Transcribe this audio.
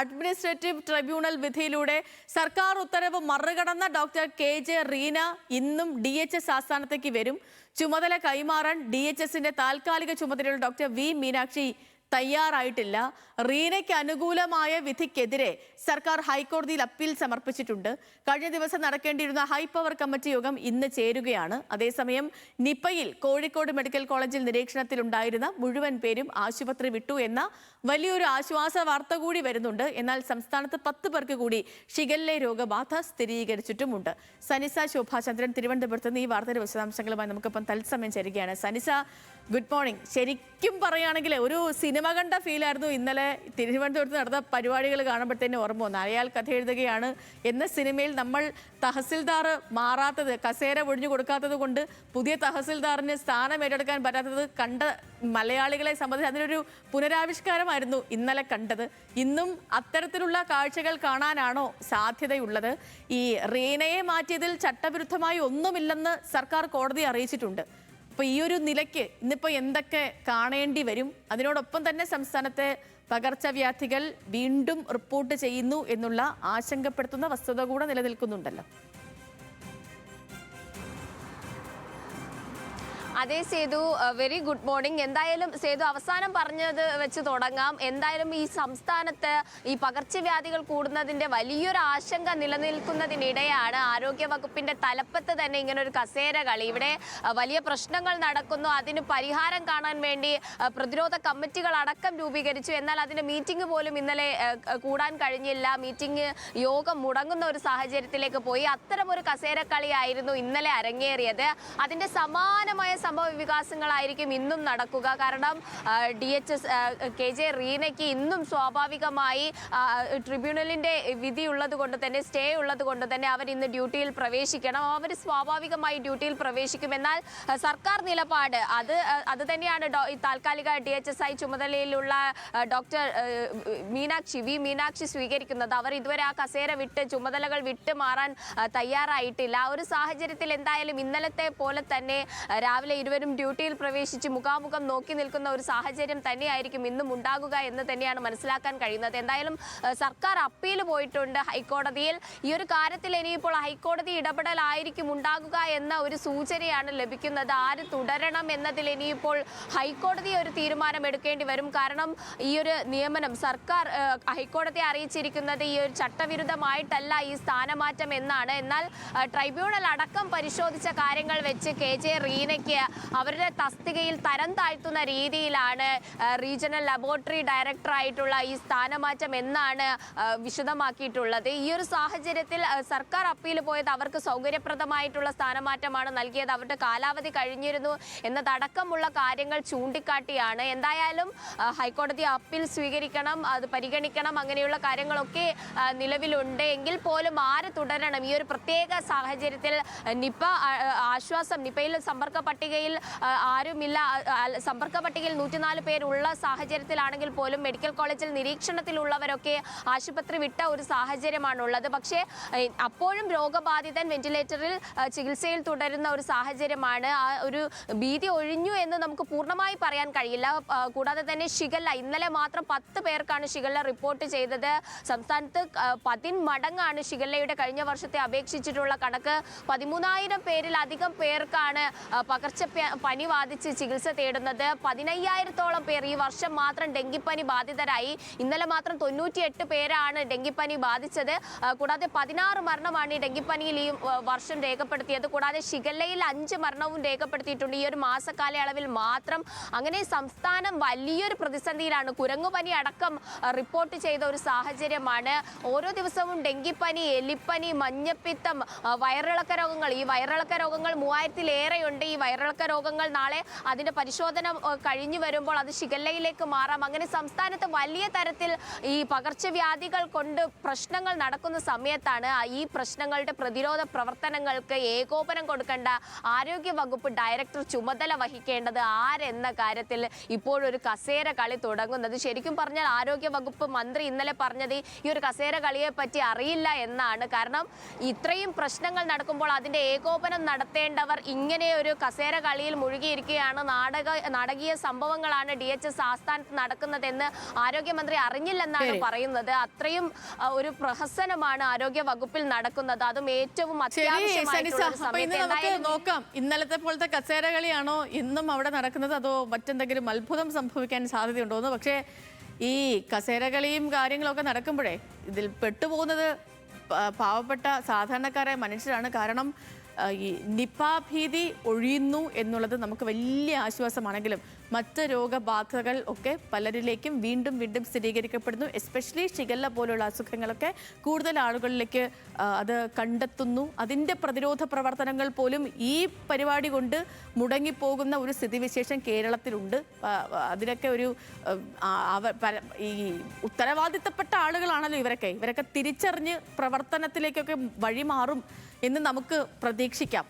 Administrative tribunal വിധിയിലൂടെ സർക്കാർ ഉത്തരവ് മറികടന്ന doctor KJ. Reena ഇന്നും DHS ആസ്ഥാനത്തേക്ക് വരും. ചുമതല കൈമാറാൻ DHSന്റെ താൽക്കാലിക ചുമതലയുള്ള ഡോക്ടർ വി. മീനാക്ഷി തയ്യാറായിട്ടില്ല. റീനയ്ക്ക് അനുകൂലമായ വിധിക്കെതിരെ സർക്കാർ ഹൈക്കോടതിയിൽ അപ്പീൽ സമർപ്പിച്ചിട്ടുണ്ട്. കഴിഞ്ഞ ദിവസം നടക്കേണ്ടിയിരുന്ന ഹൈപ്പവർ കമ്മിറ്റി യോഗം ഇന്ന് ചേരുകയാണ്. അതേസമയം നിപയിൽ കോഴിക്കോട് മെഡിക്കൽ കോളേജിൽ നിരീക്ഷണത്തിലുണ്ടായിരുന്ന മുഴുവൻ പേരും ആശുപത്രി വിട്ടു എന്ന വലിയൊരു ആശ്വാസ വാർത്ത കൂടി വരുന്നുണ്ട്. എന്നാൽ സംസ്ഥാനത്ത് 10 പേർക്ക് കൂടി ഷിഗല്ല രോഗബാധ സ്ഥിരീകരിച്ചിട്ടുമുണ്ട്. സനിസ ശോഭാചന്ദ്രൻ തിരുവനന്തപുരത്ത് നിന്ന് ഈ വാർത്തയുടെ വിശദാംശങ്ങളുമായി നമുക്കിപ്പം തത്സമയം ചേരുകയാണ്. സനിസ, ഗുഡ് മോർണിംഗ്. ശരിക്കും പറയുകയാണെങ്കിൽ ഒരു സിനിമ കണ്ട ഫീലായിരുന്നു ഇന്നലെ തിരുവനന്തപുരത്ത് നടന്ന പരിപാടികൾ കാണുമ്പോഴത്തേനും ഓർമ്മ വന്നു. അയാൾ കഥ എഴുതുകയാണ് എന്ന സിനിമയിൽ നമ്മൾ തഹസിൽദാർ മാറാത്തത്, കസേര ഒഴിഞ്ഞു കൊടുക്കാത്തത് കൊണ്ട് പുതിയ തഹസിൽദാറിന് സ്ഥാനം ഏറ്റെടുക്കാൻ പറ്റാത്തത് കണ്ട മലയാളികളെ സംബന്ധിച്ച് അതിനൊരു പുനരാവിഷ്കാരമായിരുന്നു ഇന്നലെ കണ്ടത്. ഇന്നും അത്തരത്തിലുള്ള കാഴ്ചകൾ കാണാനാണോ സാധ്യതയുള്ളത്? ഈ റീനയെ മാറ്റിയതിൽ ചട്ടവിരുദ്ധമായി ഒന്നുമില്ലെന്ന് സർക്കാർ കോടതിയെ അറിയിച്ചിട്ടുണ്ട്. അപ്പോൾ ഈ ഒരു നിലയ്ക്ക് ഇന്നിപ്പോൾ എന്തൊക്കെ കാണേണ്ടി വരും? അതിനോടൊപ്പം തന്നെ സംസ്ഥാനത്തെ പകർച്ചവ്യാധികൾ വീണ്ടും റിപ്പോർട്ട് ചെയ്യുന്നു എന്നുള്ള ആശങ്കപ്പെടുത്തുന്ന വസ്തുത കൂടെ നിലനിൽക്കുന്നുണ്ടല്ലോ. അതെ സേതു, വെരി ഗുഡ് മോർണിംഗ്. എന്തായാലും സേതു അവസാനം പറഞ്ഞത് വെച്ച് തുടങ്ങാം. എന്തായാലും ഈ സംസ്ഥാനത്ത് ഈ പകർച്ചവ്യാധികൾ കൂടുന്നതിന്റെ വലിയൊരു ആശങ്ക നിലനിൽക്കുന്നതിനിടെയാണ് ആരോഗ്യ വകുപ്പിന്റെ തലപ്പത്ത് തന്നെ ഇങ്ങനെ ഒരു കസേര കളി. ഇവിടെ വലിയ പ്രശ്നങ്ങൾ നടക്കുന്നു. അതിന് പരിഹാരം കാണാൻ വേണ്ടി പ്രതിരോധ കമ്മിറ്റികൾ അടക്കം രൂപീകരിച്ചു. എന്നാൽ അതിന്റെ മീറ്റിംഗ് പോലും ഇന്നലെ കൂടാൻ കഴിഞ്ഞില്ല. മീറ്റിംഗ് യോഗം മുടങ്ങുന്ന ഒരു സാഹചര്യത്തിലേക്ക് പോയി. അത്തരം ഒരു കസേര കളിയായിരുന്നു ഇന്നലെ അരങ്ങേറിയത്. അതിന്റെ സമാനമായ സംഭവ വികാസങ്ങളായിരിക്കും ഇന്നും നടക്കുക. കാരണം DHS കെ.ജെ. റീനയ്ക്ക് ഇന്നും സ്വാഭാവികമായി ട്രിബ്യൂണലിന്റെ വിധി ഉള്ളത് കൊണ്ട് തന്നെ, സ്റ്റേ ഉള്ളത് കൊണ്ട് തന്നെ അവർ ഇന്ന് ഡ്യൂട്ടിയിൽ പ്രവേശിക്കണം. അവർ സ്വാഭാവികമായി ഡ്യൂട്ടിയിൽ പ്രവേശിക്കും. എന്നാൽ സർക്കാർ നിലപാട് അത് തന്നെയാണ് താൽക്കാലിക DHS ചുമതലയിലുള്ള ഡോക്ടർ വി. മീനാക്ഷി സ്വീകരിക്കുന്നത്. അവർ ഇതുവരെ ആ കസേര വിട്ട് ചുമതലകൾ വിട്ട് മാറാൻ തയ്യാറായിട്ടില്ല. ഒരു സാഹചര്യത്തിൽ എന്തായാലും ഇന്നലത്തെ പോലെ തന്നെ രാവിലെ ഇരുവരും ഡ്യൂട്ടിയിൽ പ്രവേശിച്ച് മുഖാമുഖം നോക്കി നിൽക്കുന്ന ഒരു സാഹചര്യം തന്നെയായിരിക്കും ഇന്നും ഉണ്ടാകുക എന്ന് തന്നെയാണ് മനസ്സിലാക്കാൻ കഴിയുന്നത്. എന്തായാലും സർക്കാർ അപ്പീൽ പോയിട്ടുണ്ട് ഹൈക്കോടതിയിൽ. ഈ ഒരു കാര്യത്തിൽ ഇനിയിപ്പോൾ ഹൈക്കോടതി ഇടപെടലായിരിക്കും ഉണ്ടാകുക എന്ന ഒരു സൂചനയാണ് ലഭിക്കുന്നത്. ആര് തുടരണം എന്നതിൽ ഇനിയിപ്പോൾ ഹൈക്കോടതി ഒരു തീരുമാനം എടുക്കേണ്ടി വരും. കാരണം ഈ ഒരു നിയമനം സർക്കാർ ഹൈക്കോടതിയെ അറിയിച്ചിരിക്കുന്നത് ഈ ഒരു ചട്ടവിരുദ്ധമായിട്ടല്ല ഈ സ്ഥാനമാറ്റം എന്നാണ്. എന്നാൽ ട്രൈബ്യൂണൽ അടക്കം പരിശോധിച്ച കാര്യങ്ങൾ വെച്ച് കെ.ജെ. റീനയ്ക്ക് അവരുടെ തസ്തികയിൽ തരം താഴ്ത്തുന്ന രീതിയിലാണ് റീജിയണൽ ലബോറട്ടറി ഡയറക്ടറായിട്ടുള്ള ഈ സ്ഥാനമാറ്റം എന്നാണ് വിശദമാക്കിയിട്ടുള്ളത്. ഈ ഒരു സാഹചര്യത്തിൽ സർക്കാർ അപ്പീൽ പോയത് അവർക്ക് സൗകര്യപ്രദമായിട്ടുള്ള സ്ഥാനമാറ്റമാണ് നൽകിയത്. അവരുടെ കാലാവധി കഴിഞ്ഞിരുന്നു എന്നതടക്കമുള്ള കാര്യങ്ങൾ ചൂണ്ടിക്കാട്ടിയാണ്. എന്തായാലും ഹൈക്കോടതി അപ്പീൽ സ്വീകരിക്കണം, അത് പരിഗണിക്കണം. അങ്ങനെയുള്ള കാര്യങ്ങളൊക്കെ നിലവിലുണ്ട്. എങ്കിൽ പോലും ആര് തുടരണം ഈ ഒരു പ്രത്യേക സാഹചര്യത്തിൽ? നിപയിൽ സമ്പർക്ക പട്ടികയിൽ ആരുമില്ല. സമ്പർക്ക പട്ടികയിൽ 104 പേരുള്ള സാഹചര്യത്തിലാണെങ്കിൽ പോലും മെഡിക്കൽ കോളേജിൽ നിരീക്ഷണത്തിലുള്ളവരൊക്കെ ആശുപത്രി വിട്ട ഒരു സാഹചര്യമാണുള്ളത്. പക്ഷേ അപ്പോഴും രോഗബാധിതൻ വെന്റിലേറ്ററിൽ ചികിത്സയിൽ തുടരുന്ന ഒരു സാഹചര്യമാണ്. ആ ഒരു ഭീതി ഒഴിഞ്ഞു എന്ന് നമുക്ക് പൂർണ്ണമായി പറയാൻ കഴിയില്ല. കൂടാതെ തന്നെ ഷിഗല്ല, ഇന്നലെ മാത്രം 10 പേർക്കാണ് ഷിഗല്ല റിപ്പോർട്ട് ചെയ്തത്. സംസ്ഥാനത്ത് 10 മടങ്ങാണ് ഷിഗല്ലയുടെ കഴിഞ്ഞ വർഷത്തെ അപേക്ഷിച്ചിട്ടുള്ള കണക്ക്. 13,000 പേരിലധികം പേർക്കാണ് പകർച്ചപ്പനി ബാധിച്ച് ചികിത്സ തേടുന്നത്. 15,000-ഓളം പേർ ഈ വർഷം മാത്രം ഡെങ്കിപ്പനി ബാധിതരായി. ഇന്നലെ മാത്രം 98 പേരാണ് ഡെങ്കിപ്പനി ബാധിച്ചത്. കൂടാതെ 16 മരണമാണ് ഈ ഡെങ്കിപ്പനിയിൽ ഈ വർഷം രേഖപ്പെടുത്തിയത്. കൂടാതെ ഷിഗല്ലയിൽ 5 മരണവും രേഖപ്പെടുത്തിയിട്ടുണ്ട് ഈ ഒരു മാസക്കാലയളവിൽ മാത്രം. അങ്ങനെ സംസ്ഥാനം വലിയൊരു പ്രതിസന്ധിയിലാണ്. കുരങ്ങുപനി അടക്കം റിപ്പോർട്ട് ചെയ്ത ഒരു സാഹചര്യമാണ്. ഓരോ ദിവസവും ഡെങ്കിപ്പനി, എലിപ്പനി, മഞ്ഞപ്പിത്തം, വയറിളക്ക രോഗങ്ങൾ, ഈ വയറിളക്ക രോഗങ്ങൾ 3000-ലേറെയുണ്ട്. ഈ വയറിളക്ക രോഗങ്ങൾ നാളെ അതിന്റെ പരിശോധന കഴിഞ്ഞു വരുമ്പോൾ അത് ഷിഗല്ലയിലേക്ക് മാറാം. അങ്ങനെ സംസ്ഥാനത്ത് വലിയ തരത്തിൽ ഈ പകർച്ചവ്യാധികൾ കൊണ്ട് പ്രശ്നങ്ങൾ നടക്കുന്ന സമയത്താണ് ഈ പ്രശ്നങ്ങളുടെ പ്രതിരോധ പ്രവർത്തനങ്ങൾക്ക് ഏകോപനം കൊടുക്കേണ്ട ആരോഗ്യ വകുപ്പ് ഡയറക്ടർ ചുമതല വഹിക്കേണ്ടത് ആരെന്ന കാര്യത്തിൽ ഇപ്പോഴൊരു കസേര കളി തുടങ്ങുന്നത്. ശരിക്കും പറഞ്ഞാൽ ആരോഗ്യ വകുപ്പ് മന്ത്രി ഇന്നലെ പറഞ്ഞത് ഈ ഒരു കസേര കളിയെ പറ്റി അറിയില്ല എന്നാണ്. കാരണം ഇത്രയും പ്രശ്നങ്ങൾ നടക്കുമ്പോൾ അതിന്റെ ഏകോപനം നടത്തേണ്ടവർ ഇങ്ങനെ ഒരു കസേര കളിയിൽ മുഴുകിയിരിക്കുകയാണ്. നാടകീയ സംഭവങ്ങളാണ് DHS ആസ്ഥാനത്ത് നടക്കുന്നതെന്ന് ആരോഗ്യമന്ത്രി അറിഞ്ഞില്ലെന്നാണ് പറയുന്നത്. അത്രയും ഒരു പ്രഹസനമാണ് ആരോഗ്യ വകുപ്പിൽ നടക്കുന്നത്. അതും ഏറ്റവും അത്യാവശ്യമായിട്ടുള്ള ഒരു സമയത്ത്. നോക്കാം, ഇന്നലത്തെ പോലത്തെ കസേര കളിയാണോ ഇന്നും അവിടെ നടക്കുന്നത്, അതോ മറ്റെന്തെങ്കിലും അത്ഭുതം സംഭവിക്കാൻ സാധ്യതയുണ്ടോ എന്ന്. പക്ഷേ ഈ കസേര കളിയും കാര്യങ്ങളൊക്കെ നടക്കുമ്പോഴേ ഇതിൽ പെട്ടുപോകുന്നത് പാവപ്പെട്ട സാധാരണക്കാരായ മനുഷ്യരാണ്. കാരണം ഈ നിപ ഭീതി ഒഴിയുന്നു എന്നുള്ളത് നമുക്ക് വലിയ ആശ്വാസമാണെങ്കിലും മറ്റ് രോഗബാധകൾ ഒക്കെ പലരിലേക്കും വീണ്ടും വീണ്ടും സ്ഥിരീകരിക്കപ്പെടുന്നു. എസ്പെഷ്യലി ഷിഗല്ല പോലുള്ള അസുഖങ്ങളൊക്കെ കൂടുതൽ ആളുകളിലേക്ക് അത് കണ്ടെത്തുന്നു. അതിൻ്റെ പ്രതിരോധ പ്രവർത്തനങ്ങൾ പോലും ഈ പരിപാടി കൊണ്ട് മുടങ്ങിപ്പോകുന്ന ഒരു സ്ഥിതിവിശേഷം കേരളത്തിലുണ്ട്. അതിനൊക്കെ ഒരു ഈ ഉത്തരവാദിത്തപ്പെട്ട ആളുകളാണല്ലോ ഇവരൊക്കെ തിരിച്ചറിഞ്ഞ് പ്രവർത്തനത്തിലേക്കൊക്കെ വഴിമാറും എന്ന് നമുക്ക് പ്രതീക്ഷിക്കാം.